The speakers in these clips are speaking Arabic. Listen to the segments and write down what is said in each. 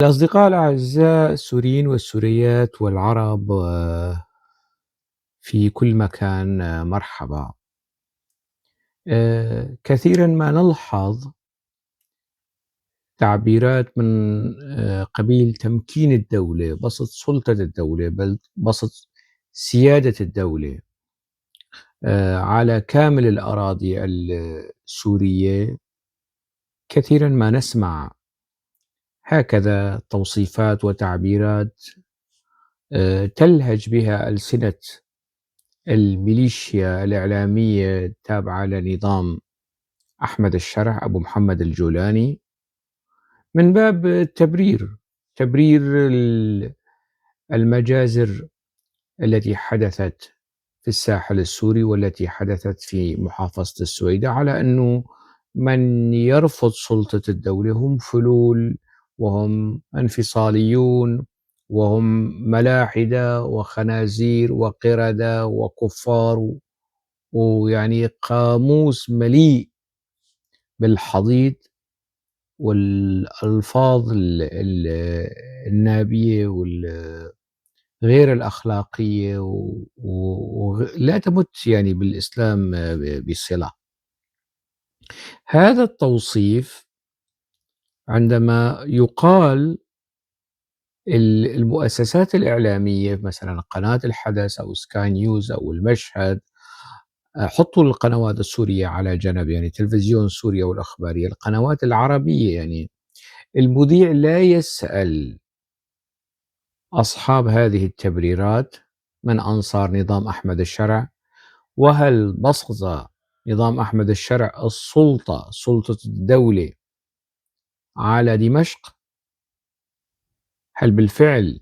الأصدقاء الأعزاء السوريين والسوريات والعرب في كل مكان مرحبا. كثيرا ما نلحظ تعبيرات من قبيل تمكين الدولة، بسط سلطة الدولة، بل بسط سيادة الدولة على كامل الأراضي السورية. كثيرا ما نسمع هكذا توصيفات وتعبيرات تلهج بها ألسنة الميليشيا الإعلامية التابعة لنظام أحمد الشرع أبو محمد الجولاني، من باب تبرير المجازر التي حدثت في الساحل السوري والتي حدثت في محافظة السويداء، على أنه من يرفض سلطة الدولة هم فلول وهم انفصاليون وهم ملاحدة وخنازير وقردة وكفار، ويعني قاموس مليء بالحضيض والألفاظ النابية غير الأخلاقية ولا تمت يعني بالإسلام بصلة. هذا التوصيف عندما يقال المؤسسات الإعلامية مثلا قناة الحدث أو سكاي نيوز أو المشهد، حطوا القنوات السورية على جنب، يعني تلفزيون سوريا والأخبارية، القنوات العربية، يعني المذيع لا يسأل أصحاب هذه التبريرات من أنصار نظام أحمد الشرع، وهل بسط نظام أحمد الشرع سلطة الدولة على دمشق؟ هل بالفعل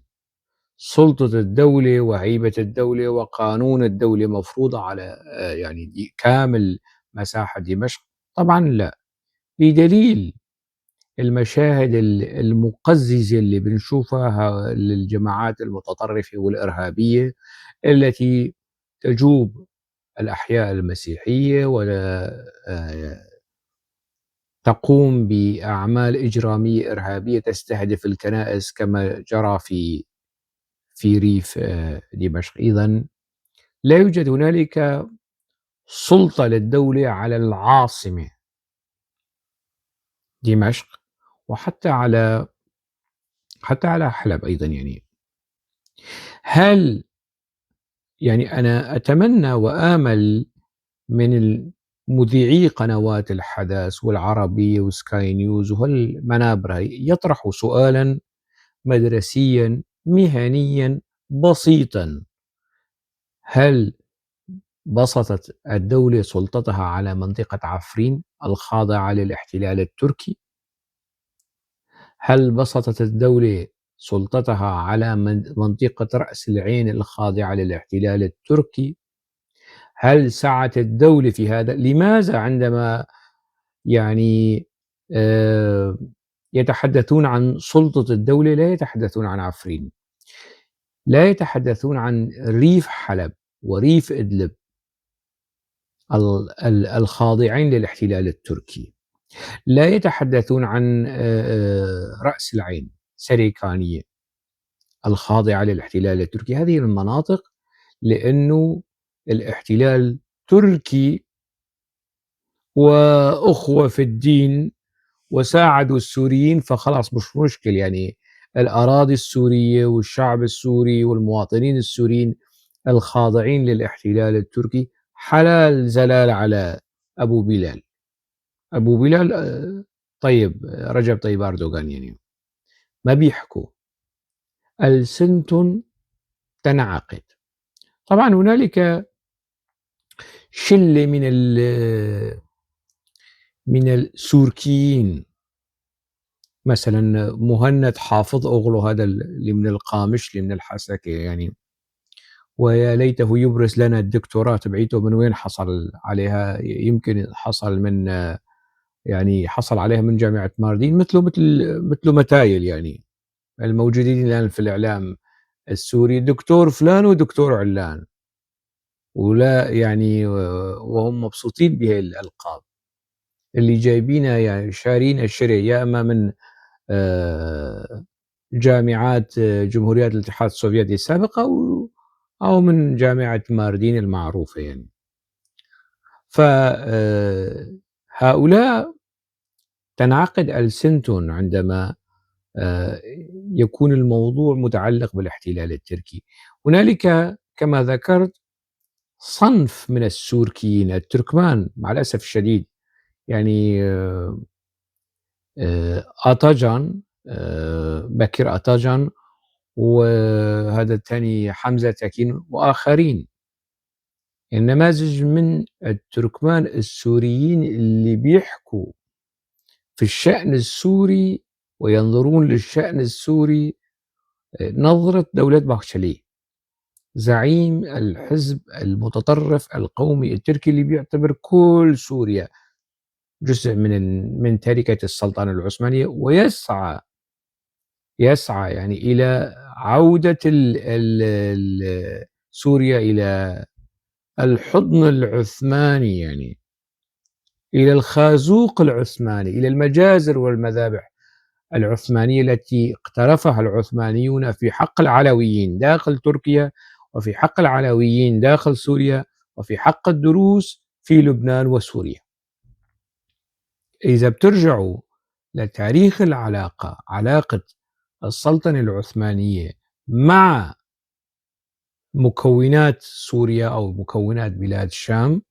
سلطة الدولة وهيبة الدولة وقانون الدولة مفروضة على يعني كامل مساحة دمشق؟ طبعا لا، بدليل المشاهد المقززة اللي بنشوفها للجماعات المتطرفة والإرهابية التي تجوب الأحياء المسيحية وتقوم بأعمال إجرامية إرهابية تستهدف الكنائس كما جرى في ريف دمشق. إذن لا يوجد هنالك سلطة للدولة على العاصمة دمشق، وحتى على حلب أيضا. يعني هل يعني أنا أتمنى وآمل من مذيعي قنوات الحدث والعربية وسكاي نيوز وهالمنابر يطرحوا سؤالا مدرسيا مهنيا بسيطا: هل بسطت الدولة سلطتها على منطقة عفرين الخاضعة للاحتلال التركي؟ هل بسطت الدولة سلطتها على منطقة رأس العين الخاضعة للاحتلال التركي؟ هل سعت الدولة في هذا؟ لماذا عندما يعني آه، يتحدثون عن سلطة الدولة لا يتحدثون عن عفرين، لا يتحدثون عن ريف حلب وريف إدلب الخاضعين للاحتلال التركي، لا يتحدثون عن رأس العين سريكانية الخاضعة للاحتلال التركي؟ هذه المناطق لأنه الاحتلال تركي وأخوة في الدين وساعدوا السوريين، فخلاص مش مشكل، يعني الأراضي السورية والشعب السوري والمواطنين السوريين الخاضعين للاحتلال التركي حلال زلال على أبو بلال. أبو بلال طيب رجب طيب أردوغان، يعني ما بيحكوا، ألسنة تنعقد. طبعا هنالك شلة من السوركيين، مثلا مهند حافظ أغلو، هذا اللي من القامش اللي من الحسكة يعني، ويا ليته يبرز لنا الدكتوراه تبعيته من وين حصل عليها. يمكن حصل من يعني حصل عليها من جامعة ماردين، مثل متايل يعني الموجودين الآن في الإعلام السوري، دكتور فلان ودكتور علان، ولا يعني وهم مبسوطين بهي الألقاب اللي جايبينها، يعني شارين الشرع يا اما من جامعات جمهوريات الاتحاد السوفيتي السابق أو من جامعة ماردين المعروفة يعني. هؤلاء تنعقد ألسنتهم عندما آآ يكون الموضوع متعلق بالاحتلال التركي. هنالك كما ذكرت صنف من السوركيين التركمان مع الأسف الشديد، يعني أتاجان، بكر أتاجان، وهذا الثاني حمزة تكين وآخرين، يعني نماذج من التركمان السوريين اللي بيحكوا في الشأن السوري وينظرون للشأن السوري نظرة دولة باخشلي، زعيم الحزب المتطرف القومي التركي اللي بيعتبر كل سوريا جزء من تركة السلطنة العثمانية، يسعى يعني إلى عودة سوريا إلى الحضن العثماني، يعني إلى الخازوق العثماني، إلى المجازر والمذابح العثمانية التي اقترفها العثمانيون في حق العلويين داخل تركيا، وفي حق العلويين داخل سوريا، وفي حق الدروز في لبنان وسوريا. إذا بترجعوا لتاريخ علاقة السلطنة العثمانية مع مكونات سوريا أو مكونات بلاد الشام،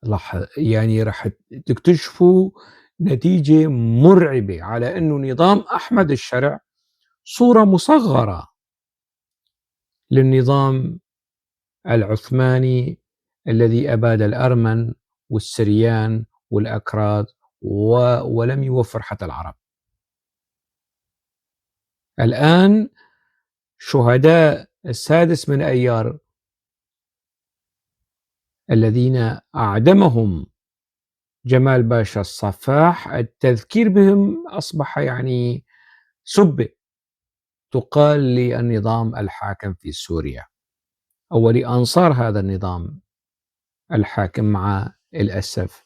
راح تكتشفوا نتيجة مرعبة على أنه نظام أحمد الشرع صورة مصغرة للنظام العثماني الذي أباد الأرمن والسريان والأكراد ولم يوفر حتى العرب. الآن شهداء السادس من أيار الذين أعدمهم جمال باشا الصفاح، التذكير بهم أصبح يعني سبة تقال للنظام الحاكم في سوريا أو لأنصار هذا النظام الحاكم مع الأسف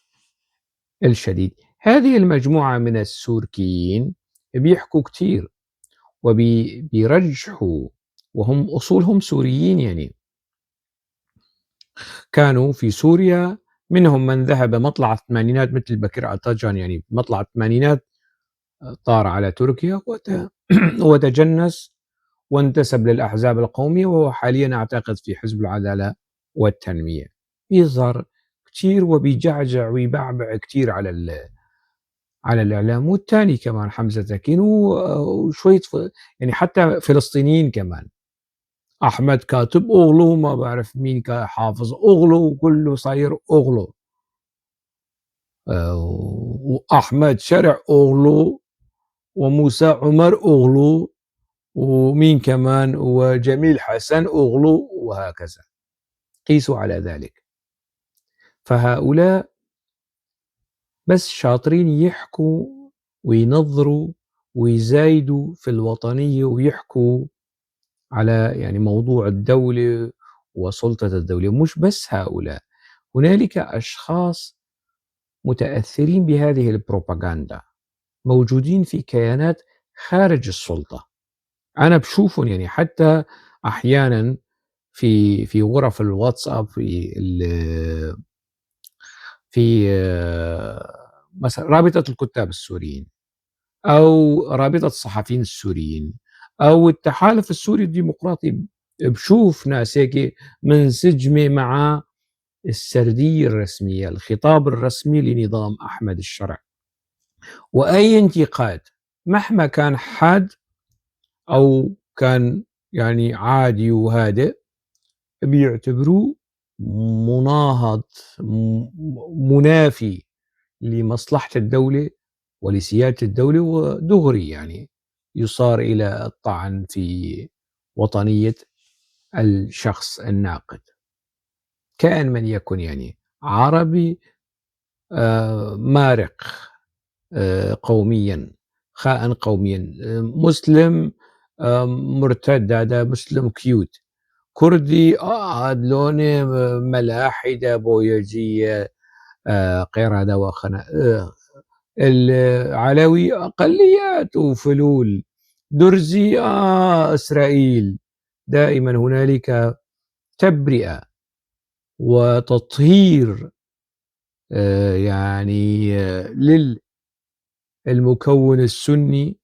الشديد. هذه المجموعة من السوركيين بيحكوا كتير وبيرجحوا، وهم أصولهم سوريين، يعني كانوا في سوريا، منهم من ذهب مطلع الثمانينات مثل بكر أتاجان، يعني مطلع الثمانينات طار على تركيا وتجنس وانتسب للأحزاب القومية، وهو حاليا أعتقد في حزب العدالة والتنمية. يظهر كتير وبيجعجع ويبعبع كتير على الإعلام، والثاني كمان حمزة تكين وشوية يعني حتى فلسطينيين كمان، أحمد كاتب أوغلو، ما بعرف مين حافظ أوغلو، وكله صاير أوغلو، وأحمد شرع أوغلو، وموسى عمر أوغلو، ومين كمان، وجميل حسن أوغلو، وهكذا قيسوا على ذلك. فهؤلاء بس شاطرين يحكوا وينظروا ويزايدوا في الوطنية ويحكوا على يعني موضوع الدولة وسلطة الدولة. مش بس هؤلاء، هنالك أشخاص متأثرين بهذه البروباغندا موجودين في كيانات خارج السلطة. أنا بشوفهم يعني حتى أحيانا في غرف الواتساب، في مثلا رابطة الكتاب السوريين أو رابطة الصحفيين السوريين أو التحالف السوري الديمقراطي، بشوف ناس هيك منسجمة مع السردية الرسمية، الخطاب الرسمي لنظام أحمد الشرع. وأي انتقاد مهما كان حاد أو كان يعني عادي وهادئ بيعتبروه مناهض، منافي لمصلحة الدولة ولسيادة الدولة، ودغري يعني يصار إلى الطعن في وطنية الشخص الناقد، كائن من يكن، يعني عربي مارق قوميا، خائن قوميا، مسلم مرتد، هذا مسلم كيوت، كردي هاد لونه ملاحدة بويجية قردة وخنا، العلوي أقليات وفلول، درزي إسرائيل. دائما هنالك تبرئة وتطهير يعني للمكون السني،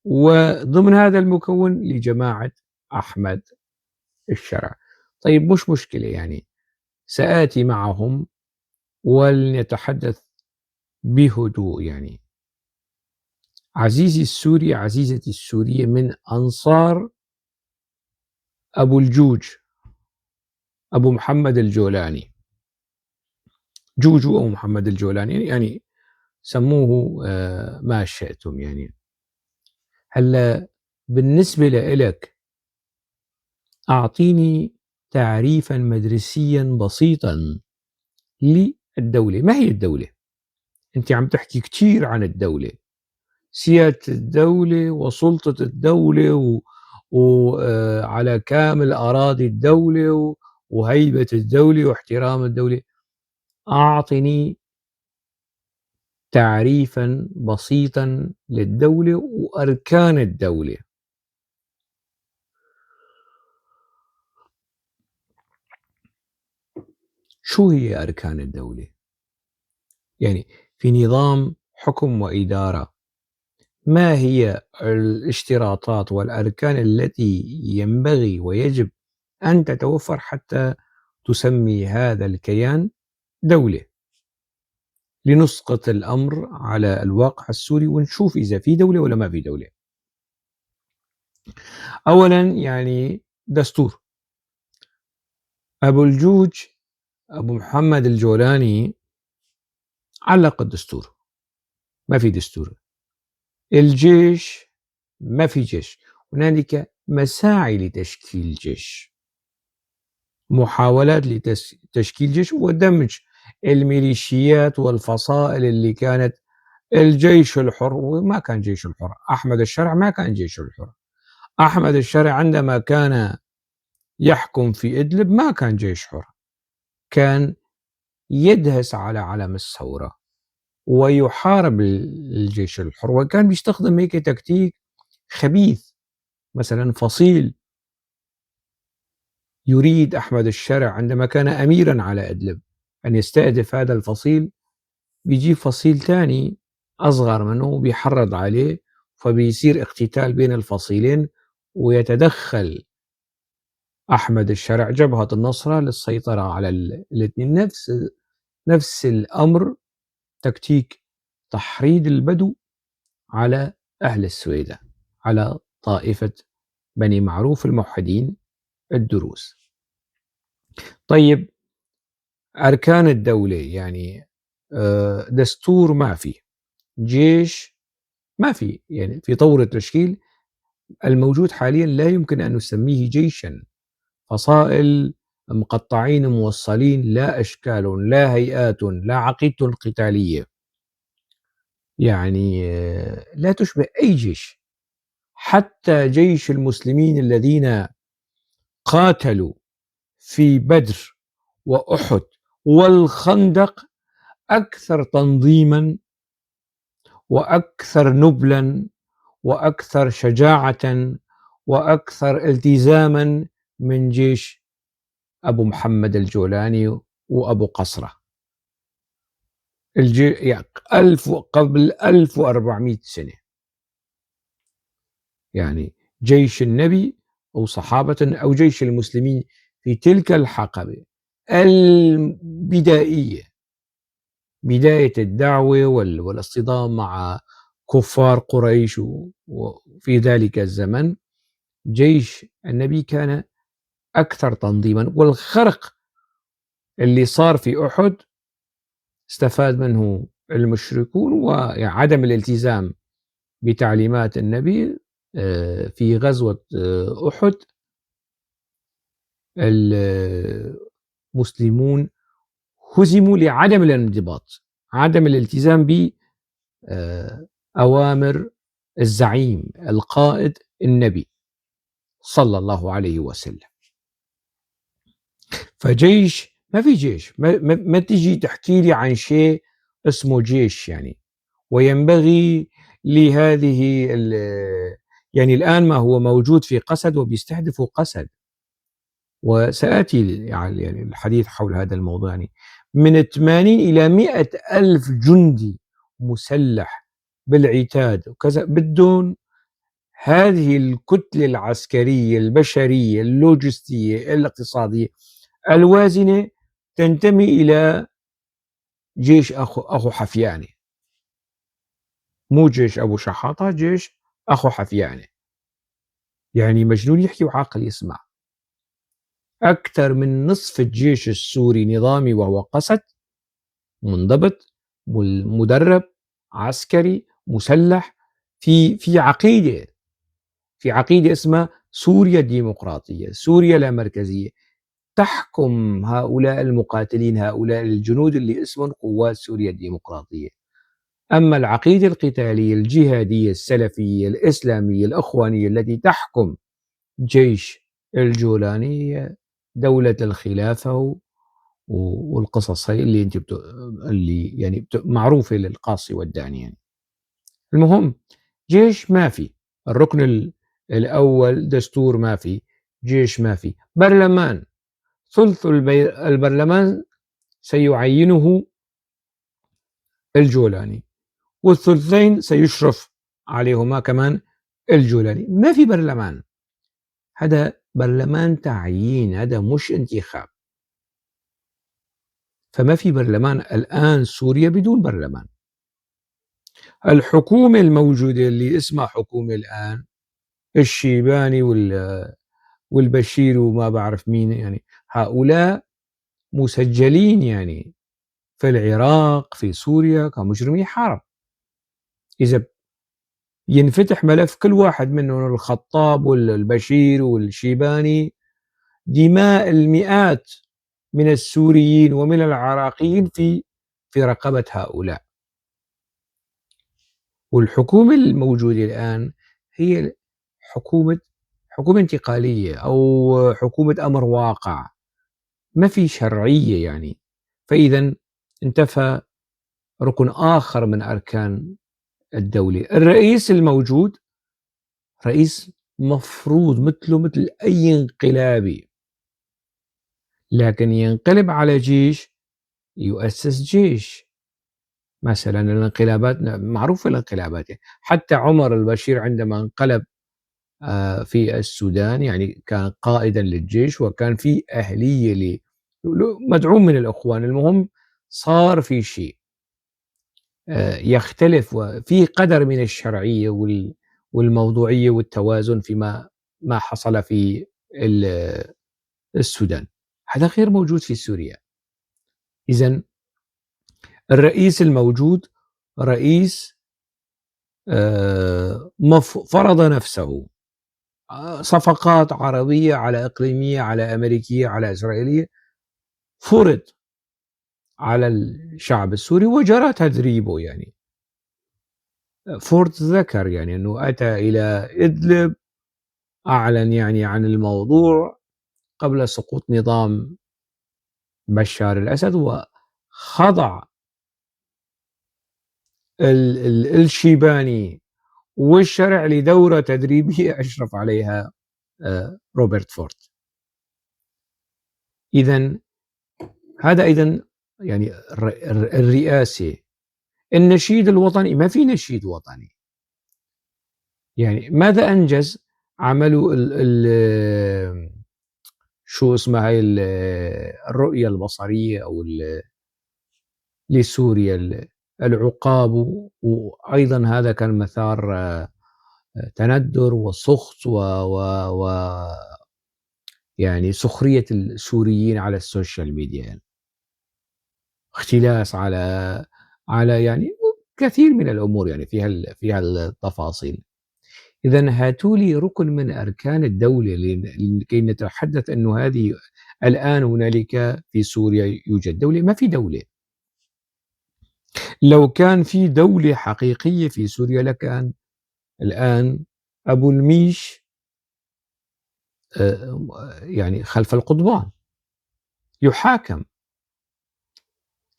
وضمن هذا المكون لجماعة أحمد الشرع. طيب مش مشكلة يعني، سآتي معهم ولنتحدث بهدوء يعني. عزيزي السوري، عزيزتي السورية، من أنصار أبو الجوج، أبو محمد الجولاني، جوجو أو محمد الجولاني، يعني سموه ما شئتم يعني. هلا بالنسبة لإلك أعطيني تعريفا مدرسيا بسيطا للدولة. ما هي الدولة؟ أنت عم تحكي كتير عن الدولة، سيادة الدولة وسلطة الدولة وعلى كامل أراضي الدولة وهيبة الدولة واحترام الدولة. أعطني تعريفا بسيطا للدولة وأركان الدولة. شو هي أركان الدولة؟ يعني في نظام حكم وإدارة، ما هي الاشتراطات والأركان التي ينبغي ويجب أن تتوفر حتى تسمي هذا الكيان دولة؟ لنسقط الأمر على الواقع السوري ونشوف إذا في دولة ولا ما في دولة. أولا يعني دستور. أبو الجوج أبو محمد الجولاني علق الدستور، ما في دستور. الجيش ما في جيش، هنالك مساعي لتشكيل جيش، محاولات لتشكيل جيش ودمج الميليشيات والفصائل اللي كانت الجيش الحر، وما كان جيش الحر. أحمد الشرع ما كان جيش الحر. أحمد الشرع عندما كان يحكم في إدلب ما كان جيش حر، كان يدهس على علم الثورة ويحارب الجيش الحر، وكان بيستخدم هيك تكتيك خبيث. مثلا فصيل يريد أحمد الشرع عندما كان أميرا على إدلب أن يستهدف هذا الفصيل، بيجيب فصيل ثاني أصغر منه وبيحرض عليه، فبيصير اقتتال بين الفصيلين، ويتدخل أحمد الشرع جبهة النصرة للسيطرة على الاثنين. نفس الأمر، تكتيك تحريض البدو على أهل السويدة، على طائفة بني معروف الموحدين الدروز. طيب أركان الدولة يعني دستور ما في، جيش ما في، يعني في طور التشكيل الموجود حاليا لا يمكن أن نسميه جيشا. فصائل مقطعين موصلين، لا أشكال لا هيئات لا عقيدة قتالية، يعني لا تشبه أي جيش. حتى جيش المسلمين الذين قاتلوا في بدر وأحد والخندق أكثر تنظيما وأكثر نبلا وأكثر شجاعة وأكثر التزاما من جيش أبو محمد الجولاني وأبو قصرة. يعني قبل 1400 سنة، يعني جيش النبي أو صحابة أو جيش المسلمين في تلك الحقبة البدائية، بداية الدعوة والاصطدام مع كفار قريش، وفي ذلك الزمن جيش النبي كان أكثر تنظيما. والخرق اللي صار في أحد استفاد منه المشركون، وعدم الالتزام بتعليمات النبي. في غزوة أحد المسلمون هزموا لعدم الانضباط، عدم الالتزام بأوامر الزعيم القائد النبي صلى الله عليه وسلم. فجيش ما في جيش، ما تجي تحكي لي عن شيء اسمه جيش يعني. وينبغي لهذه يعني الآن ما هو موجود في قسد وبيستهدفوا قسد، وسآتي يعني الحديث حول هذا الموضوع. يعني من 80 إلى 100 ألف جندي مسلح بالعتاد وكذا، بدون هذه الكتلة العسكرية البشرية اللوجستية الاقتصادية الوازنة تنتمي إلى جيش أخو حفيانة، مو جيش أبو شحاطة، جيش أخو حفيانة. يعني مجنون يحكي وعاقل يسمع. أكثر من نصف الجيش السوري نظامي وهو قسد، منضبط، مدرب، عسكري، مسلح، في عقيدة اسمها سوريا الديمقراطية، سوريا لا مركزية، تحكم هؤلاء المقاتلين، هؤلاء الجنود اللي اسمهم قوات سوريا الديمقراطية. أما العقيدة القتالية الجهادية السلفية الإسلامية الأخوانية التي تحكم جيش الجولاني هي دولة الخلافة والقصص هي اللي انت اللي يعني معروفة للقاصي والداني. يعني المهم، جيش ما في، الركن الأول دستور ما في، جيش ما في، برلمان ثلث البرلمان سيعينه الجولاني، والثلثين سيشرف عليهما كمان الجولاني. ما في برلمان، هذا برلمان تعيين، هذا مش انتخاب. فما في برلمان الآن، سوريا بدون برلمان. الحكومة الموجودة اللي اسمها حكومة الآن، الشيباني والبشير وما بعرف مين، يعني هؤلاء مسجلين يعني في العراق في سوريا كمجرمي حرب. إذا ينفتح ملف كل واحد منهم، الخطاب والبشير والشيباني، دماء المئات من السوريين ومن العراقيين في رقبة هؤلاء. والحكومة الموجودة الآن هي حكومة انتقالية أو حكومة أمر واقع، ما في شرعية يعني. فإذا انتفى ركن آخر من أركان الدولة. الرئيس الموجود رئيس مفروض مثله مثل أي انقلابي، لكن ينقلب على جيش، يؤسس جيش. مثلا الانقلابات معروفة، الانقلابات يعني. حتى عمر البشير عندما انقلب في السودان، يعني كان قائدا للجيش وكان في أهلية مدعوم من الإخوان. المهم صار في شيء يختلف، وفي قدر من الشرعية والموضوعية والتوازن فيما ما حصل في السودان. هذا غير موجود في سوريا. إذن الرئيس الموجود رئيس فرض نفسه، صفقات عربية على إقليمية على أمريكية على إسرائيلية، فرض على الشعب السوري وجرى تدريبه. يعني فورد ذكر يعني أنه أتى إلى إدلب، أعلن يعني عن الموضوع قبل سقوط نظام بشار الأسد، وخضع الشيباني والشرع لدورة تدريبية أشرف عليها روبرت فورد. إذن هذا يعني الرئاسة. النشيد الوطني، ما في نشيد وطني. يعني ماذا أنجز عملوا شو اسمها هاي الرؤية البصرية أو لسوريا، العقاب، وأيضا هذا كان مثار تندر وسخط و يعني سخرية السوريين على السوشيال ميديا، يعني اختلاس على يعني كثير من الأمور، يعني فيها التفاصيل. إذا هاتوا لي ركن من أركان الدولة لكي نتحدث أنه هذه الآن هنالك في سوريا يوجد دولة. ما في دولة. لو كان في دولة حقيقية في سوريا لكان الآن أبو الميش يعني خلف القضبان يحاكم.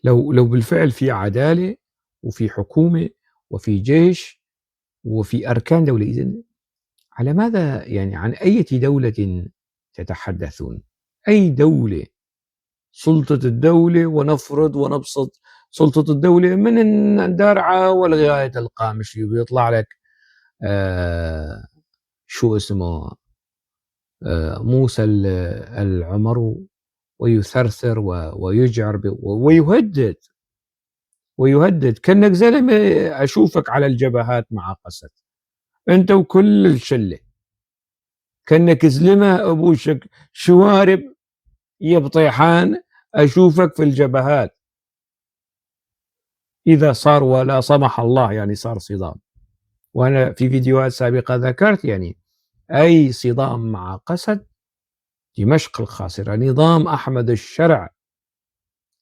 لو بالفعل في عدالة وفي حكومة وفي جيش وفي أركان دولة. إذن على ماذا يعني عن أية دولة تتحدثون؟ أي دولة؟ سلطة الدولة، ونفرض ونبسط سلطة الدولة من الدرعا ولغاية القامشلي، ويطلع لك شو اسمه موسى العمر، ويثرثر ويجعر ويهدد كأنك زلمة أشوفك على الجبهات مع قسد، أنت وكل الشلة، كأنك زلمة أبو شوارب يا بطيحان، أشوفك في الجبهات إذا صار ولا سمح الله يعني صار صدام. وأنا في فيديوهات سابقة ذكرت يعني أي صدام مع قسد دمشق الخاسرة، نظام أحمد الشرع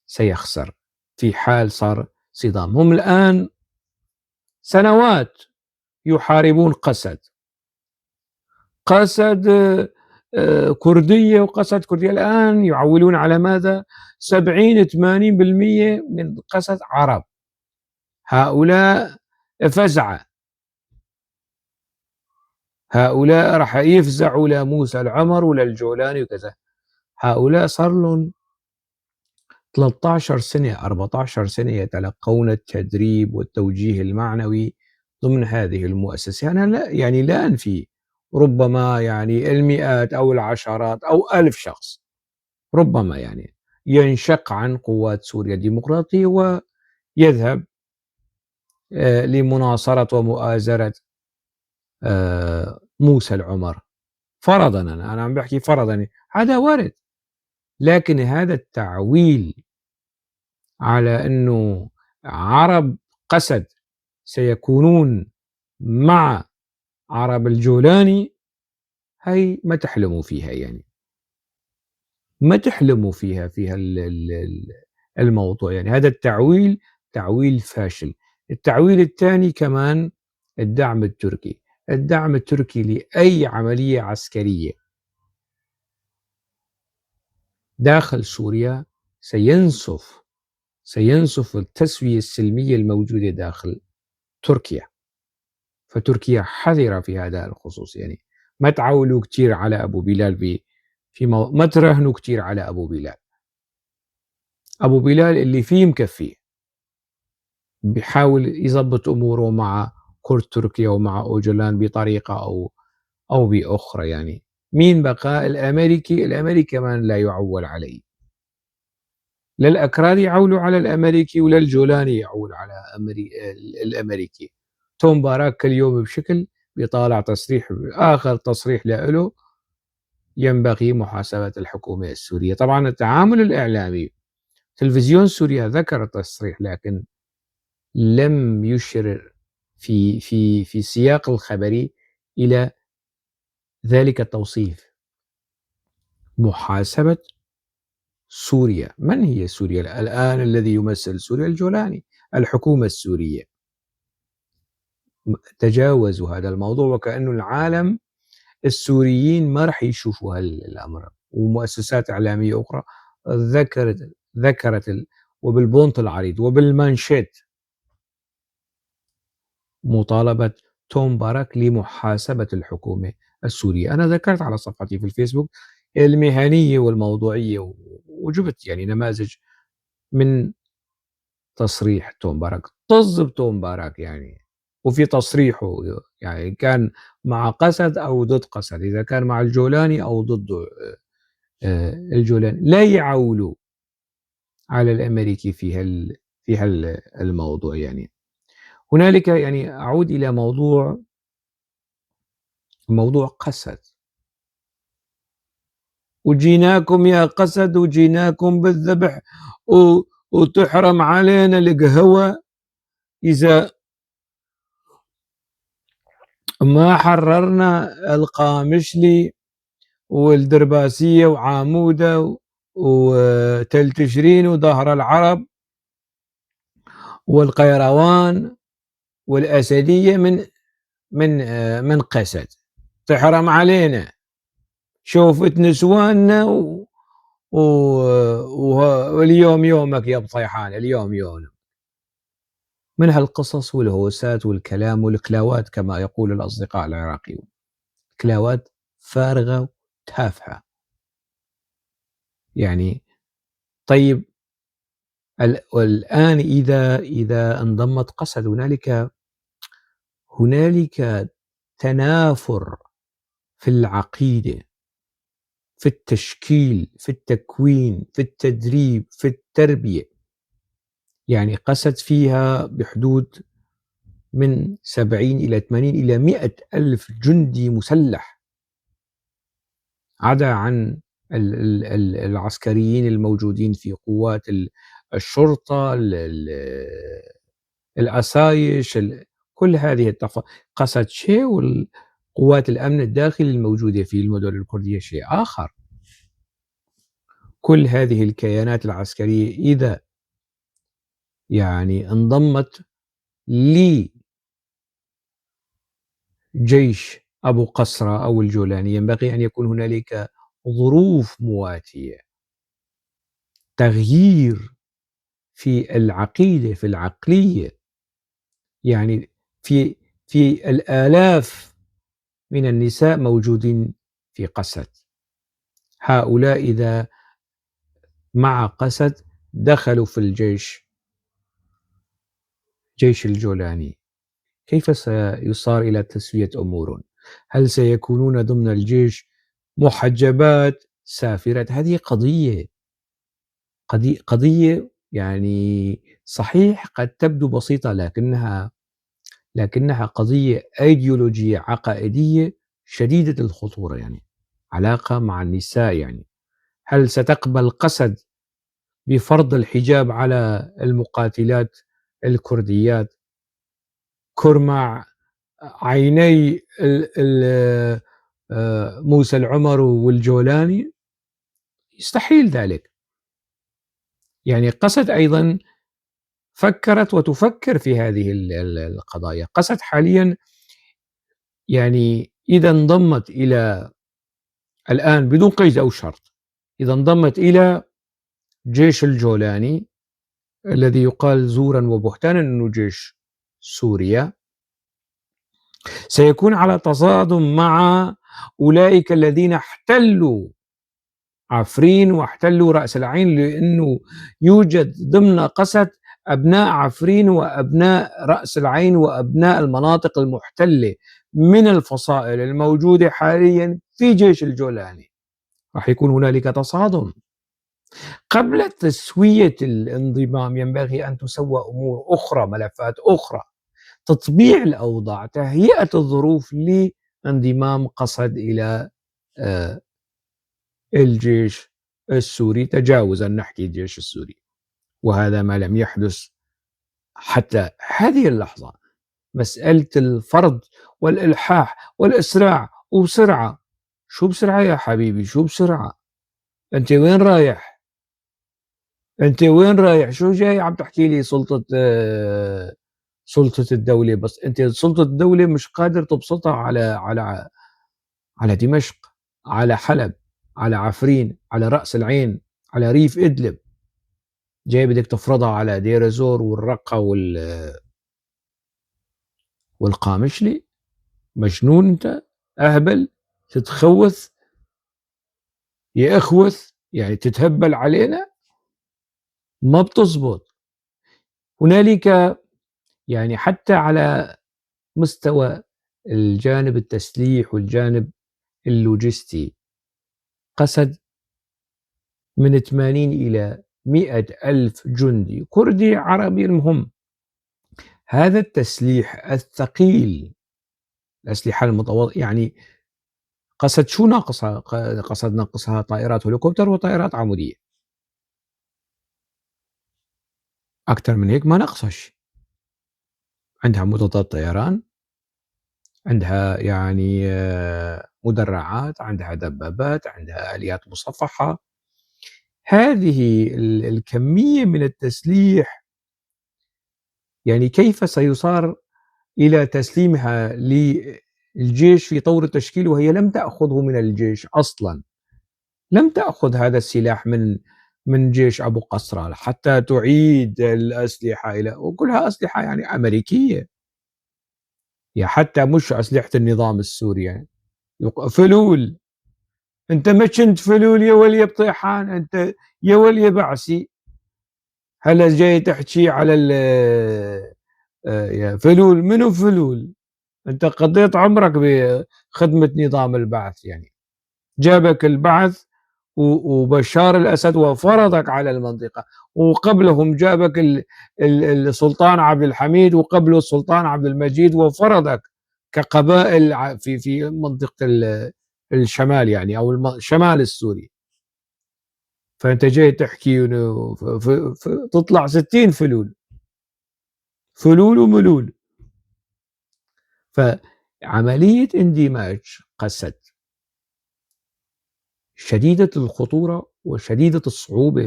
سيخسر في حال صار صدام. هم الآن سنوات يحاربون قسد، قسد كردية وقسد كردية، الآن يعولون على ماذا؟ 70-80% من قسد عرب، هؤلاء فزعة، هؤلاء راح يفزعوا لموسى العمر وللجولاني وكذا. هؤلاء صار لهم 13 سنة 14 سنة يتلقون التدريب والتوجيه المعنوي ضمن هذه المؤسسة. أنا لا يعني لا أنفي ربما يعني المئات أو العشرات أو 1000 شخص ربما يعني ينشق عن قوات سوريا الديمقراطية ويذهب لمناصرة ومؤازرة موسى العمر فرضا. أنا عم بحكي فرضا، هذا وارد، لكن هذا التعويل على أنه عرب قسد سيكونون مع عرب الجولاني، هي ما تحلموا فيها، يعني ما تحلموا فيها الموضوع، يعني هذا التعويل تعويل فاشل. التعويل الثاني كمان الدعم التركي. الدعم التركي لأي عملية عسكرية داخل سوريا سينسف التسوية السلمية الموجودة داخل تركيا. فتركيا حذرة في هذا الخصوص، يعني ما تعولوا كتير على أبو بلال ما تراهنوا كتير على أبو بلال. أبو بلال اللي فيه مكفيه، بيحاول يضبط أموره مع كرد تركيا ومع أوجلان بطريقة أو بأخرى. يعني مين بقى؟ الأمريكي كمان لا يعول عليه، لا الأكراد يعولوا على الأمريكي ولا الجولاني يعول على الأمريكي. توم باراك كل يوم بشكل بيطالع تصريح، آخر تصريح له ينبغي محاسبة الحكومة السورية. طبعا التعامل الإعلامي تلفزيون سوريا ذكر التصريح، لكن لم يشر في السياق الخبري إلى ذلك التوصيف. محاسبة سوريا. من هي سوريا الآن؟ الذي يمثل سوريا الجولاني، الحكومة السورية. تجاوزوا هذا الموضوع، وكأنه العالم السوريين ما راح يشوفوا هالأمر. ومؤسسات إعلامية أخرى ذكرت وبالبونت العريض وبالمانشيت مطالبة توم باراك لمحاسبة الحكومة السورية. أنا ذكرت على صفحتي في الفيسبوك المهنية والموضوعية، وجبت يعني نماذج من تصريح توم باراك. طز بتوم باراك يعني، وفي تصريحه يعني كان مع قسد أو ضد قسد، إذا كان مع الجولاني أو ضد الجولاني، لا يعولوا على الأمريكي في الموضوع. يعني هنالك يعني أعود إلى موضوع قسد. وجيناكم يا قسد، وجيناكم بالذبح، وتحرم علينا القهوة إذا ما حررنا القامشلي والدرباسية وعامودة وتل تشرين وظهر العرب والقيروان والأسدية من قسد. تحرم علينا، شوفت نسواننا واليوم يومك يا بطيحان، اليوم يومك. من هالقصص والهوسات والكلام والكلاوات كما يقول الأصدقاء العراقيون. كلاوات فارغة تافهة. يعني طيب والآن إذا انضمت قسد، هنالك تنافر في العقيدة، في التشكيل، في التكوين، في التدريب، في التربية. يعني قسد فيها بحدود من 70 إلى 80 إلى 100 ألف جندي مسلح، عدا عن العسكريين الموجودين في قوات الشرطة، العسايش، كل هذه قسد شيء، والقوات الأمن الداخلي الموجودة في المدن الكردية شيء آخر. كل هذه الكيانات العسكرية إذا يعني انضمت لجيش أبو قسرة أو الجولاني، ينبغي أن يكون هنالك ظروف مواتية، تغيير في العقيدة، في العقلية. يعني في الآلاف من النساء موجودين في قسد، هؤلاء إذا مع قسد دخلوا في جيش الجولاني، كيف سيصار إلى تسوية أمور؟ هل سيكونون ضمن الجيش محجبات سافرات؟ هذه قضية يعني صحيح قد تبدو بسيطة، لكنها قضية أيديولوجية عقائدية شديدة الخطورة. يعني علاقة مع النساء، يعني هل ستقبل قسد بفرض الحجاب على المقاتلات الكرديات كرمع عيني موسى العمر والجولاني؟ يستحيل ذلك. يعني قسد أيضا فكرت وتفكر في هذه القضايا. قسد حاليا يعني إذا انضمت إلى الآن بدون قيد أو شرط، إذا انضمت إلى جيش الجولاني الذي يقال زورا وبهتانا أنه جيش سوريا، سيكون على تصادم مع أولئك الذين احتلوا عفرين واحتلوا رأس العين، لأنه يوجد ضمن قسد أبناء عفرين وأبناء رأس العين وأبناء المناطق المحتلة من الفصائل الموجودة حاليا في جيش الجولاني. راح يكون هنالك تصادم. قبل تسوية الانضمام ينبغي أن تسوى أمور أخرى، ملفات أخرى، تطبيع الأوضاع، تهيئة الظروف لانضمام قسد إلى الجيش السوري، تجاوزا نحكي الجيش السوري. وهذا ما لم يحدث حتى هذه اللحظة. مسألة الفرض والإلحاح والإسراع وبسرعة. شو بسرعة يا حبيبي؟ شو بسرعة؟ أنت وين رايح؟ أنت وين رايح؟ شو جاي عم تحكي لي سلطة الدولة؟ بس أنت سلطة الدولة مش قادر تبسطها على دمشق، على حلب، على عفرين، على رأس العين، على ريف إدلب. جاي بدك تفرضها على دير الزور والرقة والقامشلي؟ مجنون أنت؟ أهبل؟ تتخوث يا إخوث؟ يعني تتهبل علينا؟ ما بتزبط. هنالك يعني حتى على مستوى الجانب التسليح والجانب اللوجستي، قسد من 80 إلى 100 ألف جندي كردي عربي. المهم هذا التسليح الثقيل، الأسلحة المتواضعة، يعني قسد شو ناقصها؟ قسد ناقصها طائرات هليكوبتر وطائرات عمودية، أكثر من هيك ما ناقصهاش. عندها مضادات طيران، عندها يعني مدرعات، عندها دبابات، عندها آليات مصفحة. هذه الكمية من التسليح، يعني كيف سيصار إلى تسليمها للجيش في طور التشكيل وهي لم تأخذه من الجيش أصلا؟ لم تأخذ هذا السلاح من جيش أبو قسرة حتى تعيد الأسلحة إلى، وكلها أسلحة يعني أمريكية، يعني حتى مش أسلحة النظام السوري. يعني فلول. أنت ما كنت فلول يا ولي بطيحان، أنت يا ولي بعسي، هلا جاي تحكي على يا فلول. منو فلول؟ أنت قضيت عمرك بخدمة نظام البعث يعني. جابك البعث وبشار الأسد وفرضك على المنطقة، وقبلهم جابك السلطان عبد الحميد، وقبله السلطان عبد المجيد، وفرضك كقبائل في منطقة الشمال يعني، أو الشمال السوري. فأنت جاي تحكي تطلع 60 فلول، فلول وملول. فعملية اندماج قسد شديدة الخطورة وشديدة الصعوبة،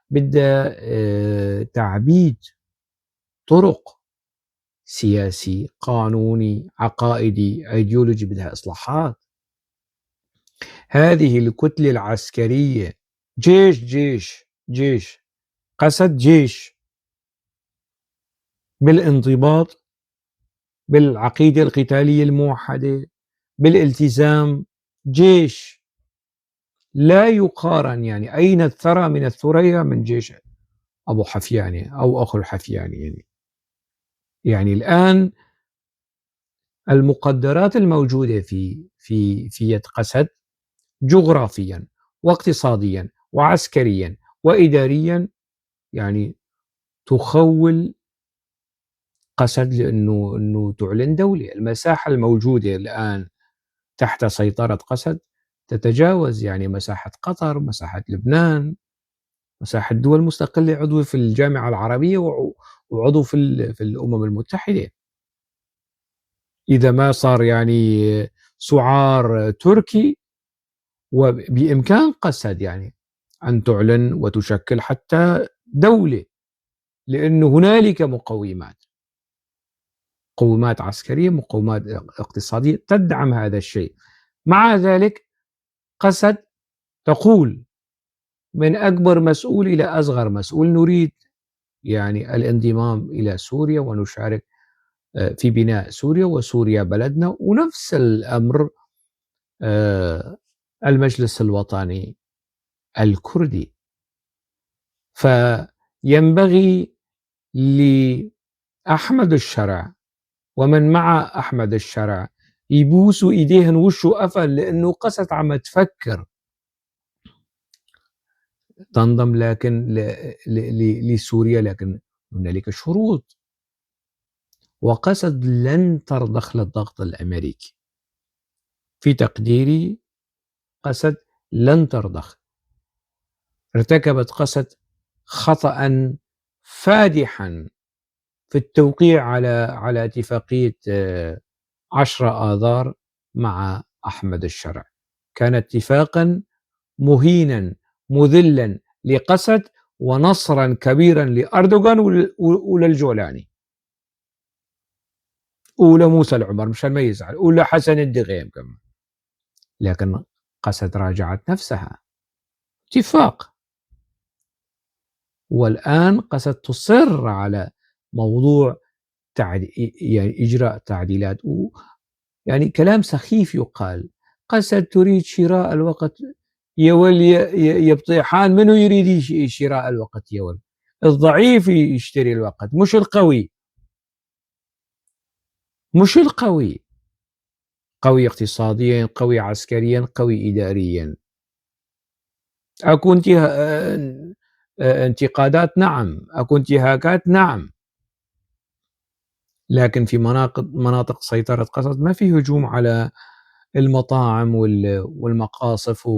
بدها تعبيد طرق سياسي، قانوني، عقائدي، ايديولوجي، بدها اصلاحات. هذه الكتلة العسكرية، جيش قسد، جيش بالانضباط، بالعقيدة القتالية الموحدة، بالالتزام، جيش لا يقارن. يعني أين الثرى من الثريا من جيش أبو حفيانة أو أخو الحفياني يعني الآن المقدرات الموجودة في يد قسد جغرافيا واقتصاديا وعسكريا وإداريا، يعني تخول قسد لأنه تعلن دولة. المساحة الموجودة الآن تحت سيطرة قسد تتجاوز يعني مساحة قطر، مساحة لبنان، مساحة دول مستقلة عضو في الجامعة العربية وعضو في الأمم المتحدة. إذا ما صار يعني سعار تركي، وبإمكان قسد يعني أن تعلن وتشكل حتى دولة، لأن هنالك مقومات عسكرية، مقومات اقتصادية تدعم هذا الشيء. مع ذلك قسد تقول من أكبر مسؤول إلى أصغر مسؤول نريد يعني الانضمام إلى سوريا ونشارك في بناء سوريا، وسوريا بلدنا. ونفس الأمر المجلس الوطني الكردي. فينبغي لأحمد الشرع ومن مع أحمد الشرع يبوسوا إيديهن وشو قفل، لأنه قست عم تفكر تنضم لكن لسوريا، لكن هنالك شروط، وقسد لن ترضخ للضغط الأمريكي. في تقديري قسد لن ترضخ. ارتكبت قسد خطأ فادحا في التوقيع على اتفاقية 10 آذار مع أحمد الشرع. كان اتفاقا مهينا مذلا لقسد، ونصرا كبيرا لأردوغان وللجولاني ولموسى العمر، مشان ما يزعل، ولحسن الدغيم كمان. لكن قسد راجعت نفسها، اتفاق. والآن قسد تصر على موضوع يعني إجراء تعديلات، يعني كلام سخيف يقال. قسد تريد شراء الوقت يا ولي يا بطيحان. منو يريد شراء الوقت يا ولي؟ الضعيف يشتري الوقت، مش القوي. مش القوي، قوي اقتصاديا، قوي عسكريا، قوي إداريا. أكو انتقادات، نعم. أكو انتهاكات، نعم. لكن في مناطق سيطرة قسد ما في هجوم على المطاعم والمقاصف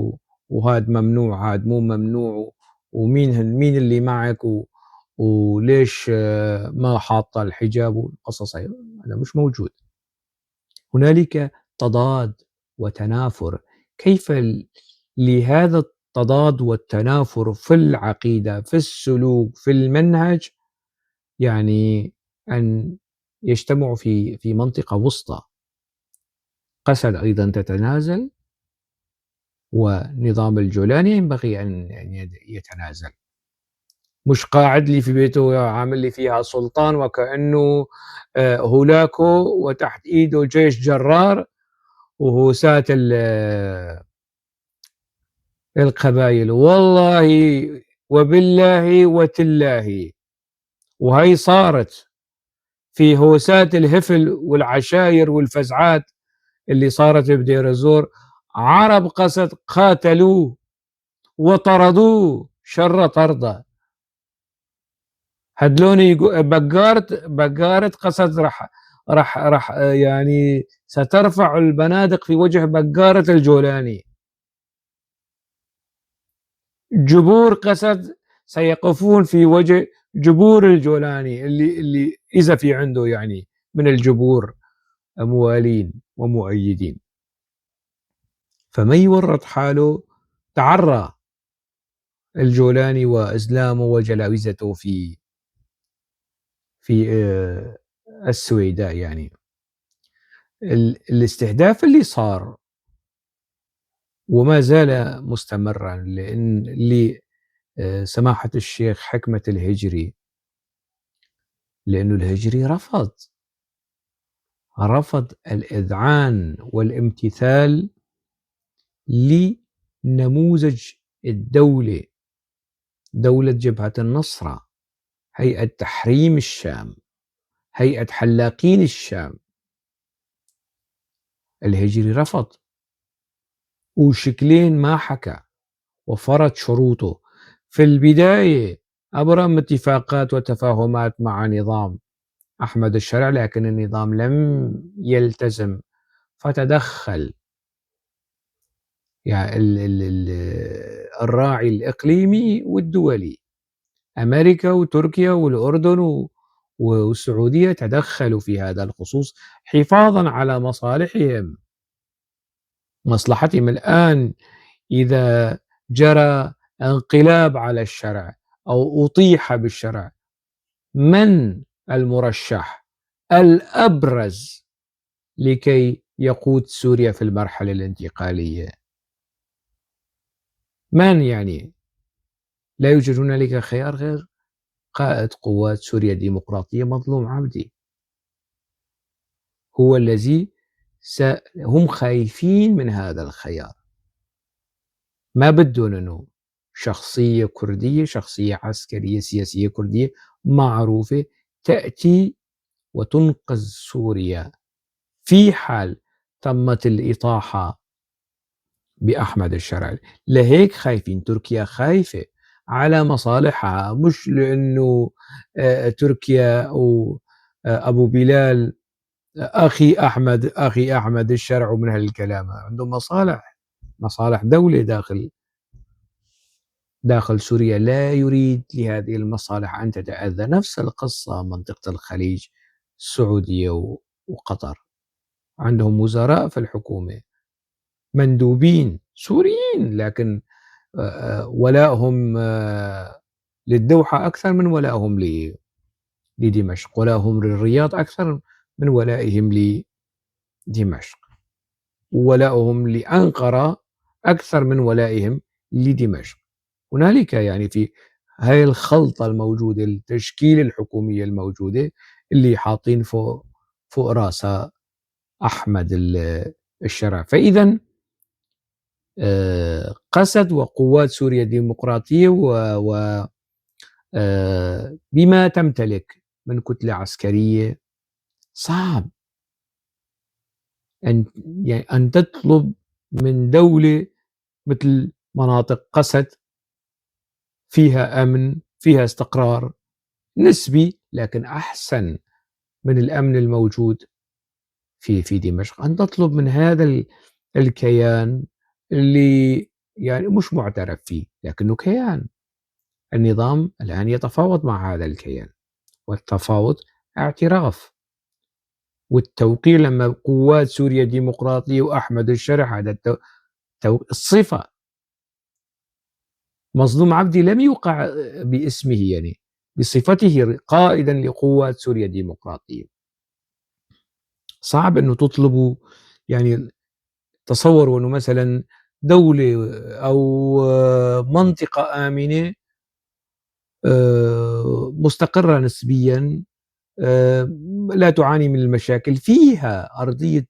وهذا ممنوع، هذا مو ممنوع، مين اللي معك وليش ما حاطة الحجاب والقصص هذا مش موجود. هنالك تضاد وتنافر. كيف لهذا التضاد والتنافر في العقيدة، في السلوك، في المنهج، يعني أن يجتمعوا في منطقة وسطى؟ قسد أيضا تتنازل، ونظام الجولاني ينبغي أن يتنازل. مش قاعد لي في بيته عامل لي فيها سلطان وكأنه هولاكو وتحت إيده جيش جرار وهوسات القبائل، والله وبالله وتالله، وهي صارت في هوسات الهفل والعشاير والفزعات اللي صارت بدير الزور. عرب قسد قاتلوه وطردوه شر طرده. هدلوني بقارة قسد راح يعني سترفع البنادق في وجه بقارة الجولاني. جبور قسد سيقفون في وجه جبور الجولاني اللي إذا في عنده يعني من الجبور موالين ومؤيدين. فمن يورط حاله تعرى الجولاني وإسلامه وجلاوزته في السويداء. يعني الاستهداف اللي صار وما زال مستمرا لأن لسماحة الشيخ حكمة الهجري، لأنه الهجري رفض الإذعان والامتثال لنموذج الدولة، دولة جبهة النصرة، هيئة تحريم الشام، هيئة حلاقين الشام. الهجري رفض وشكلين ما حكى وفرض شروطه. في البداية أبرم اتفاقات وتفاهمات مع نظام أحمد الشرع، لكن النظام لم يلتزم فتدخل يعني الراعي الإقليمي والدولي، أمريكا وتركيا والأردن والسعودية تدخلوا في هذا الخصوص حفاظا على مصالحهم، مصلحتهم. الآن إذا جرى انقلاب على الشرع أو أطيح بالشرع، من المرشح الأبرز لكي يقود سوريا في المرحلة الانتقالية؟ من يعني؟ لا يوجد هنالك خيار غير قائد قوات سوريا الديمقراطية مظلوم عبدي. هو الذي هم خايفين من هذا الخيار، ما بدون أنه شخصية كردية، شخصية عسكرية سياسية كردية معروفة تأتي وتنقذ سوريا في حال تمت الإطاحة بأحمد الشرع. لهيك خايفين، تركيا خايفة على مصالحها، مش لأنه تركيا أو أبو بلال أخي أحمد الشرع ومن هالكلام. عندهم مصالح دولة داخل سوريا، لا يريد لهذه المصالح أن تتأذى. نفس القصة منطقة الخليج، السعودية وقطر عندهم وزراء في الحكومة مندوبين سوريين، لكن ولائهم للدوحة أكثر من ولائهم لدمشق، ولائهم للرياض أكثر من ولائهم لدمشق، وولائهم لأنقرة أكثر من ولائهم لدمشق. هنالك يعني في هاي الخلطة الموجودة، التشكيل الحكومية الموجودة اللي حاطين فوق راسها أحمد الشرع. فإذا قسد وقوات سوريا الديمقراطية بما تمتلك من كتلة عسكرية، صعب أن تطلب من دولة مثل مناطق قسد فيها أمن، فيها استقرار نسبي لكن أحسن من الأمن الموجود في دمشق، أن تطلب من هذا الكيان اللي يعني مش معترف فيه لكنه كيان. النظام الآن يتفاوض مع هذا الكيان، والتفاوض اعتراف والتوقيع. لما قوات سوريا الديمقراطية وأحمد الشرع، هذا الصفة. مظلوم عبدي لم يوقع باسمه، يعني بصفته قائدا لقوات سوريا الديمقراطية. صعب أنه تطلبوا، يعني تصوروا أنه مثلا دولة أو منطقة آمنة مستقرة نسبيا، لا تعاني من المشاكل، فيها أرضية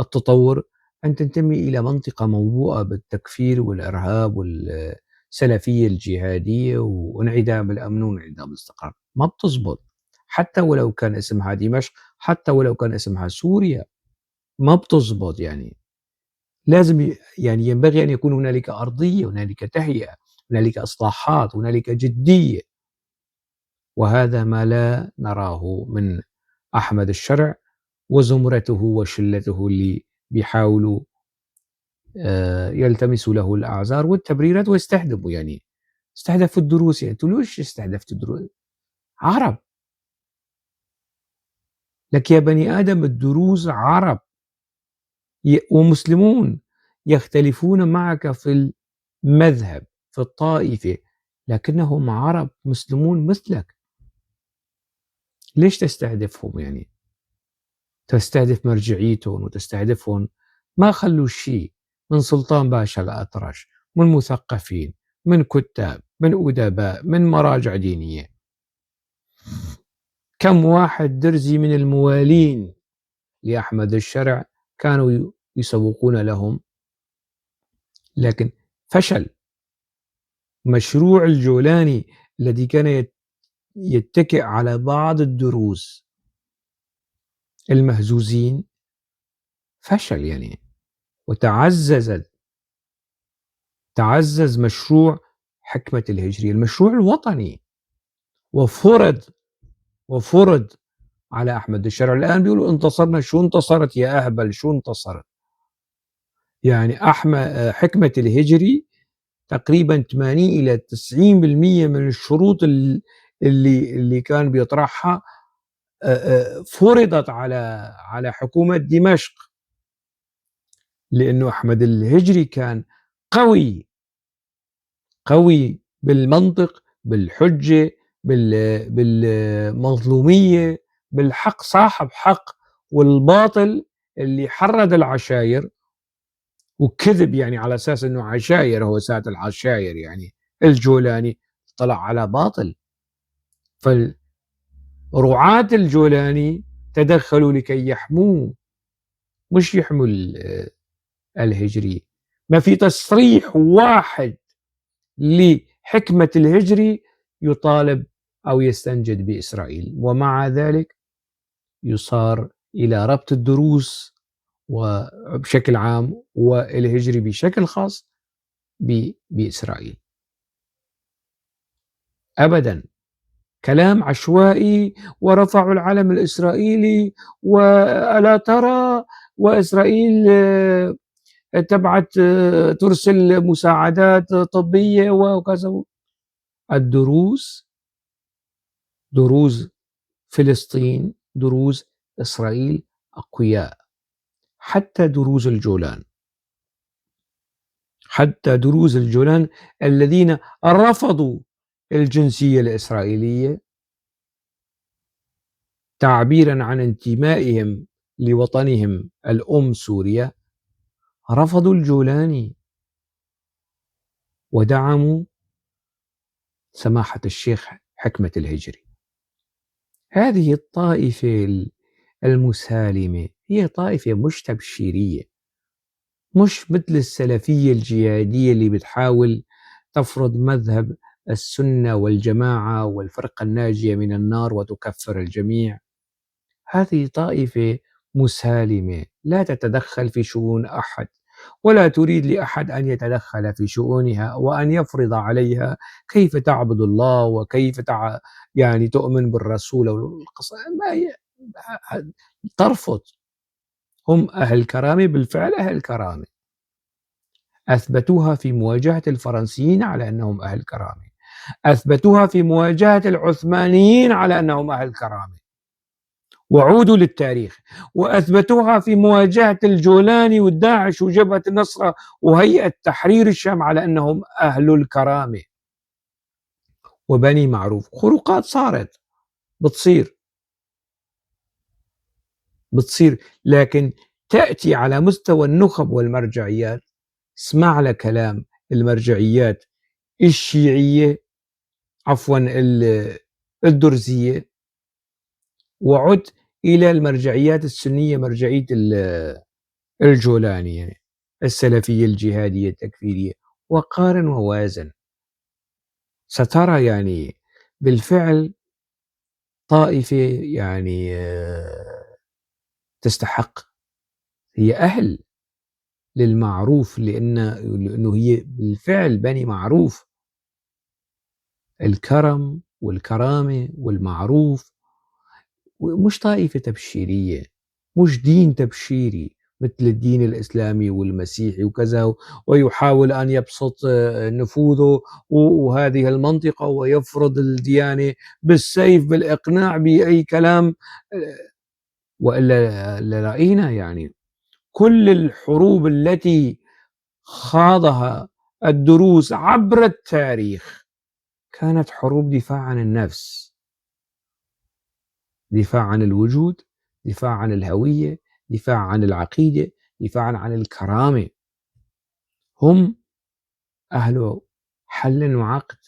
التطور، أن تنتمي إلى منطقة موبوءة بالتكفير والإرهاب والسلفية الجهادية وانعدام الأمن وانعدام الاستقرار، ما بتزبط. حتى ولو كان اسمها دمشق، حتى ولو كان اسمها سوريا، ما بتزبط يعني. لازم يعني ينبغي أن يكون هنالك أرضية، هنالك تهيئة، هنالك إصلاحات، هنالك جدية، وهذا ما لا نراه من أحمد الشرع وزمرته وشلته اللي بيحاولوا يلتمسوا له الأعذار والتبريرات ويستهدفوا يعني. استهدفوا الدروز، يعني أنتم ليش استهدفتوا الدروز؟ عرب. لك يا بني آدم الدروز عرب ومسلمون يختلفون معك في المذهب، في الطائفة، لكنهم عرب مسلمون مثلك. ليش تستهدفهم يعني؟ تستهدف مرجعيتهم وتستهدفهم. ما خلوا شيء من سلطان باشا الأطرش، من مثقفين، من كتاب، من أدباء، من مراجع دينية. كم واحد درزي من الموالين لأحمد الشرع كانوا يسوقون لهم، لكن فشل. مشروع الجولاني الذي كان يتكئ على بعض الدروز المهزوزين فشل يعني. تعزز مشروع حكمة الهجري، المشروع الوطني، وفرض على أحمد الشرع. الآن بيقولوا انتصرنا. شو انتصرت يا أهبل؟ شو انتصرت؟ يعني حكمة الهجري تقريبا 80 إلى 90% من الشروط اللي كان بيطرحها فرضت على حكومة دمشق، لأنه أحمد الهجري كان قوي، قوي بالمنطق، بالحجة، بالمظلومية، بالحق، صاحب حق، والباطل اللي حرض العشاير وكذب يعني على أساس أنه عشاير، هو سات العشاير يعني. الجولاني طلع على باطل، فرعاة الجولاني تدخلوا لكي يحموه، مش يحموا الهجري. ما في تصريح واحد لحكمة الهجري يطالب أو يستنجد بإسرائيل، ومع ذلك يصار إلى ربط الدروس وبشكل عام والهجري بشكل خاص بإسرائيل. أبدا، كلام عشوائي، ورفعوا العلم الإسرائيلي، وألا ترى وإسرائيل تبعت ترسل مساعدات طبية وكذا. الدروز، دروز فلسطين، دروز إسرائيل أقوياء. حتى دروز الجولان، حتى دروز الجولان الذين رفضوا الجنسية الإسرائيلية تعبيرا عن انتمائهم لوطنهم الأم سوريا، رفضوا الجولاني ودعموا سماحة الشيخ حكمة الهجري. هذه الطائفة المسالمة هي طائفة مش تبشيرية، مش مثل السلفية الجهادية اللي بتحاول تفرض مذهب السنة والجماعة والفرقة الناجية من النار وتكفر الجميع. هذه طائفة مسالمة لا تتدخل في شؤون أحد، ولا تريد لأحد أن يتدخل في شؤونها وأن يفرض عليها كيف تعبد الله وكيف يعني تؤمن بالرسول ترفض. هم أهل كرامة، بالفعل أهل كرامة، أثبتوها في مواجهة الفرنسيين على أنهم أهل كرامة، أثبتوها في مواجهة العثمانيين على أنهم أهل كرامة، وعودوا للتاريخ، وأثبتوها في مواجهة الجولاني والداعش وجبهة النصرة وهيئة تحرير الشام على أنهم أهل الكرامة. وبني معروف خروقات صارت، بتصير، لكن تأتي على مستوى النخب والمرجعيات. اسمع لكلام المرجعيات الشيعية، عفوا الدرزية، وعد إلى المرجعيات السنية، مرجعية الجولاني يعني، السلفية الجهادية التكفيرية، وقارن ووازن، سترى يعني بالفعل طائفة يعني تستحق، هي أهل للمعروف لأنه هي بالفعل بني معروف، الكرم والكرامة والمعروف، ومش طائفة تبشيرية، مش دين تبشيري مثل الدين الإسلامي والمسيحي وكذا، ويحاول أن يبسط نفوذه وهذه المنطقة ويفرض الديانة بالسيف بالإقناع بأي كلام، وإلا لرأينا يعني كل الحروب التي خاضها الدروز عبر التاريخ كانت حروب دفاع عن النفس، دفاع عن الوجود، دفاع عن الهوية، دفاع عن العقيدة، دفاع عن الكرامة. هم أهل حل وعقد،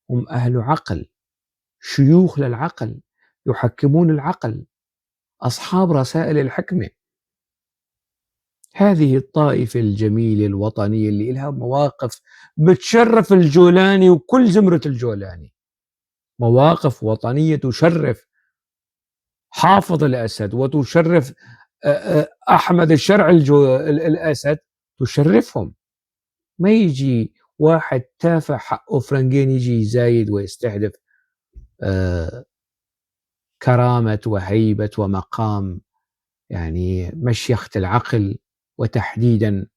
هم أهل عقل، شيوخ للعقل، يحكمون العقل، أصحاب رسائل الحكمة. هذه الطائفة الجميلة الوطنية اللي إلها مواقف بتشرف الجولاني وكل زمرة الجولاني، مواقف وطنية تشرف حافظ الأسد وتشرف أحمد الشرع الأسد، تشرفهم. ما يجي واحد تافه حقه فرنجين يجي يزايد ويستهدف آه، كرامة وهيبة ومقام يعني مشيخة العقل، وتحديدا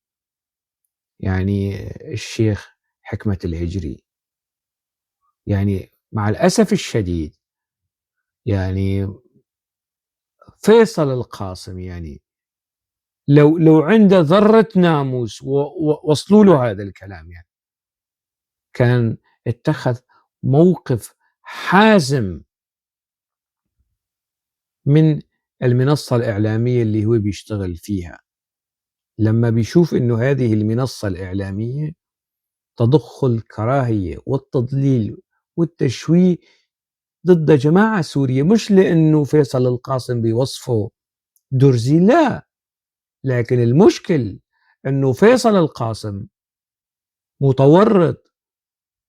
يعني الشيخ حكمة الهجري. يعني مع الأسف الشديد يعني فيصل القاسم يعني لو عنده ذرة ناموس ووصلوا له هذا الكلام يعني كان اتخذ موقف حازم من المنصة الإعلامية اللي هو بيشتغل فيها، لما بيشوف إنه هذه المنصة الإعلامية تضخ الكراهية والتضليل والتشويه ضد جماعة سورية، مش لأنه فيصل القاسم بيوصفه درزي، لا، لكن المشكل أنه فيصل القاسم متورط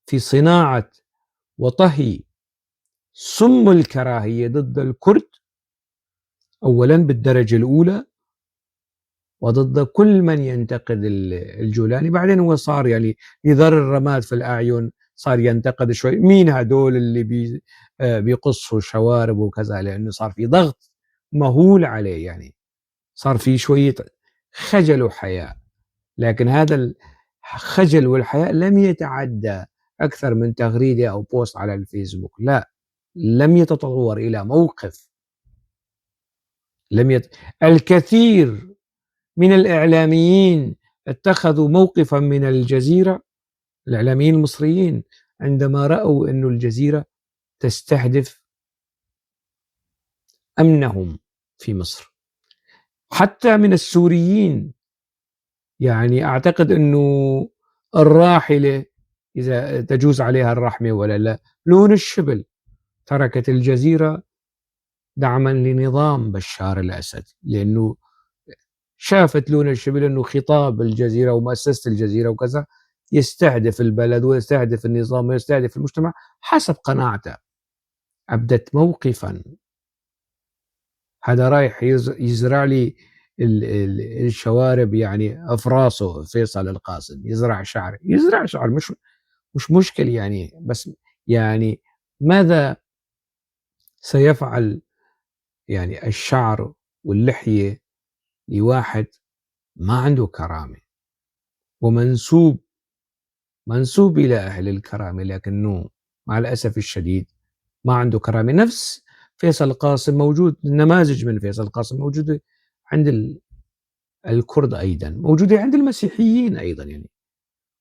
في صناعة وطهي سم الكراهية ضد الكرد أولا بالدرجة الأولى، وضد كل من ينتقد الجولاني. بعدين هو صار يعني يذر الرماد في الأعين، صار ينتقد شوي مين هدول اللي بيقصوا شوارب وكذا، لأنه صار في ضغط مهول عليه، يعني صار في شوية خجل وحياء. لكن هذا الخجل والحياء لم يتعدى أكثر من تغريدة أو بوست على الفيسبوك، لا، لم يتطور إلى موقف. الكثير من الإعلاميين اتخذوا موقفا من الجزيرة، الإعلاميين المصريين، عندما رأوا أن الجزيرة تستهدف أمنهم في مصر. حتى من السوريين، يعني أعتقد أنه الراحلة إذا تجوز عليها الرحمة ولا لا، لون الشبل تركت الجزيرة دعما لنظام بشار الأسد، لأنه شافت لون الشبل أنه خطاب الجزيرة ومؤسسة الجزيرة وكذا يستهدف البلد ويستهدف النظام ويستهدف المجتمع حسب قناعته، أبدت موقفا. هذا رايح يزرع لي الشوارب يعني أفراسه فيصل القاسم، يزرع شعر، يزرع شعر، مش مشكل يعني، بس يعني ماذا سيفعل يعني الشعر واللحية لواحد ما عنده كرامة منسوب إلى أهل الكرامة، لكنه مع الأسف الشديد ما عنده كرامة. نفس فيصل القاسم موجود، نماذج من فيصل القاسم موجودة عند الكرد أيضا، موجودة عند المسيحيين أيضا، يعني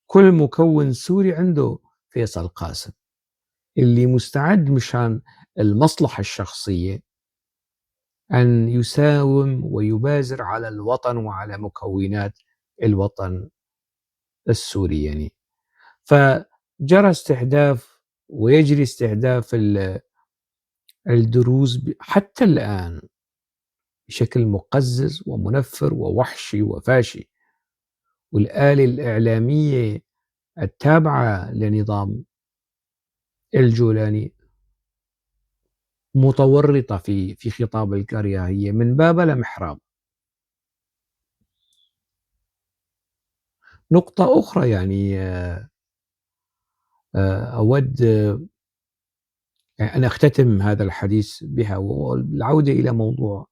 كل مكون سوري عنده فيصل قاسم اللي مستعد مشان المصلحة الشخصية أن يساوم ويبازر على الوطن وعلى مكونات الوطن السوري يعني. فجرى استهداف ويجري استهداف الدروز حتى الآن، بشكل مقزز ومنفر ووحشي وفاشي، والآلة الإعلامية التابعة لنظام الجولاني متورطة في خطاب الكراهية من باب لا محراب. نقطة أخرى يعني أود يعني أن أختتم هذا الحديث بها، والعودة إلى موضوع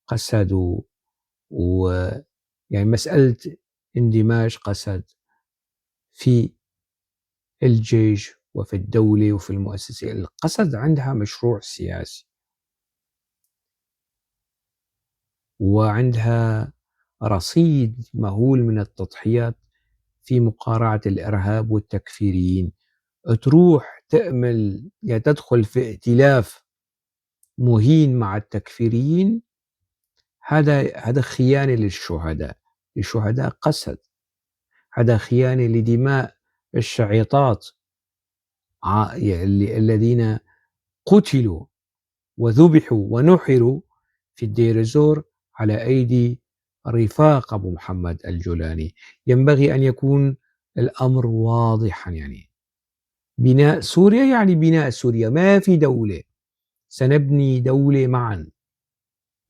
قسد يعني مسألة اندماج قسد في الجيش وفي الدولة وفي المؤسسة. القسد عندها مشروع سياسي، وعندها رصيد مهول من التضحيات في مقارعة الإرهاب والتكفيريين. تروح تأمل يعني تدخل في ائتلاف مهين مع التكفيريين، هذا خيانة للشهداء، لشهداء قسد، هذا خيانة لدماء الشعيطات يعني الذين قتلوا وذبحوا ونُحروا في الدير الزور على أيدي رفاق أبو محمد الجولاني. ينبغي أن يكون الأمر واضحًا يعني. بناء سوريا يعني بناء سوريا، ما في دولة، سنبني دولة معًا،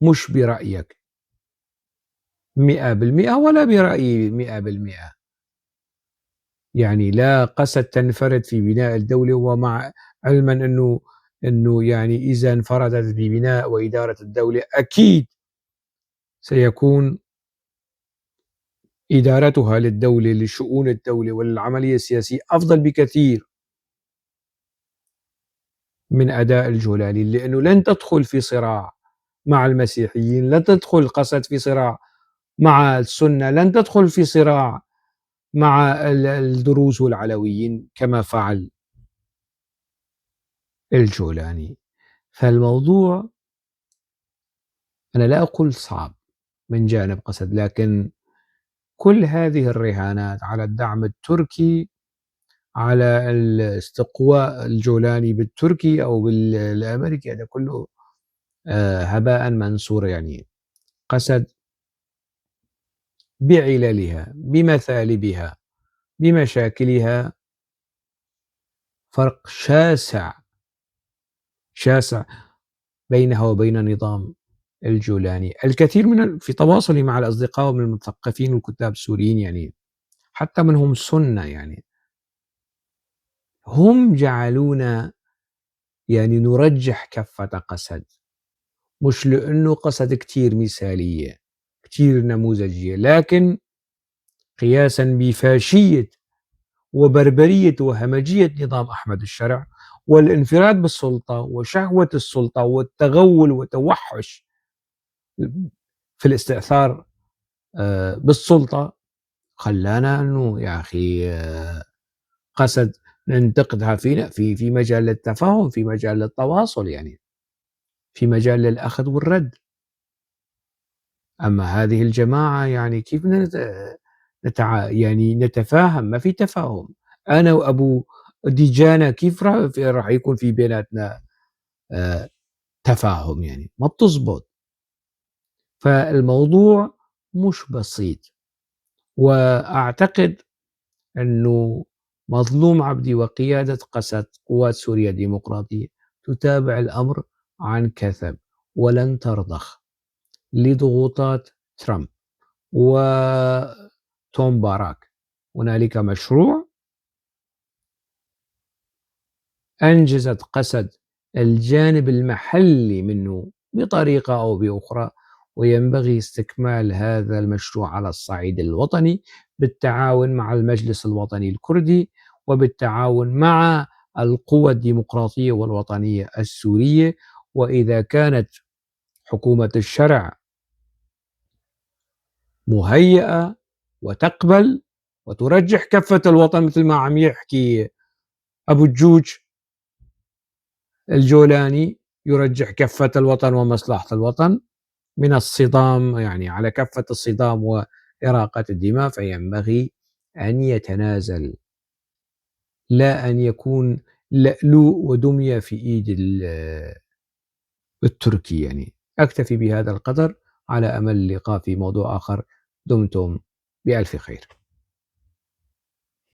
مش برأيك 100% ولا برأيي 100%. يعني لا قسد تنفرد في بناء الدولة، ومع علمًا إنه يعني إذا انفردت ببناء وإدارة الدولة أكيد سيكون إدارتها للدولة لشؤون الدولة وللعملية السياسية أفضل بكثير من أداء الجولاني، لأنه لن تدخل في صراع مع المسيحيين، لن تدخل قسد في صراع مع السنة، لن تدخل في صراع مع الدروز والعلويين كما فعل الجولاني. فالموضوع أنا لا أقول صعب من جانب قسد، لكن كل هذه الرهانات على الدعم التركي، على استقواء الجولاني بالتركي أو بالأمريكي، هذا كله هباء منثورا. يعني قسد بعللها بمثالبها بمشاكلها فرق شاسع شاسع بينها وبين نظام الجولاني. الكثير في تواصلي مع الأصدقاء من المثقفين والكتاب السوريين، يعني حتى منهم سنة، يعني هم جعلونا يعني نرجح كفة قسد، مش لأنه قسد كتير مثالية كتير نموذجية، لكن قياسا بفاشية وبربرية وهمجية نظام أحمد الشرع والانفراد بالسلطة وشهوة السلطة والتغول وتوحش في الاستئثار بالسلطة، خلانا أنه يا أخي قسد ننتقدها في مجال التفاهم، في مجال التواصل، يعني في مجال الأخذ والرد. أما هذه الجماعة يعني كيف يعني نتفاهم؟ ما في تفاهم. أنا وأبو ديجانة كيف راح يكون في بيناتنا آآ تفاهم؟ يعني ما بتزبط. فالموضوع مش بسيط، وأعتقد إنه مظلوم عبدي وقيادة قسد قوات سوريا الديمقراطية تتابع الأمر عن كثب ولن ترضخ لضغوطات ترامب وتوم باراك. هنالك مشروع أنجزت قسد الجانب المحلي منه بطريقة أو بأخرى، وينبغي استكمال هذا المشروع على الصعيد الوطني بالتعاون مع المجلس الوطني الكردي وبالتعاون مع القوى الديمقراطية والوطنية السورية. وإذا كانت حكومة الشرع مهيئة وتقبل وترجح كفة الوطن مثل ما عم يحكي أبو الجوج الجولاني، يرجح كفة الوطن ومصلحة الوطن من الصدام، يعني على كفة الصدام وإراقة الدماء، فينبغي أن يتنازل، لا أن يكون لألوء ودمية في إيد التركي. يعني أكتفي بهذا القدر على أمل اللقاء في موضوع آخر. دمتم بألف خير.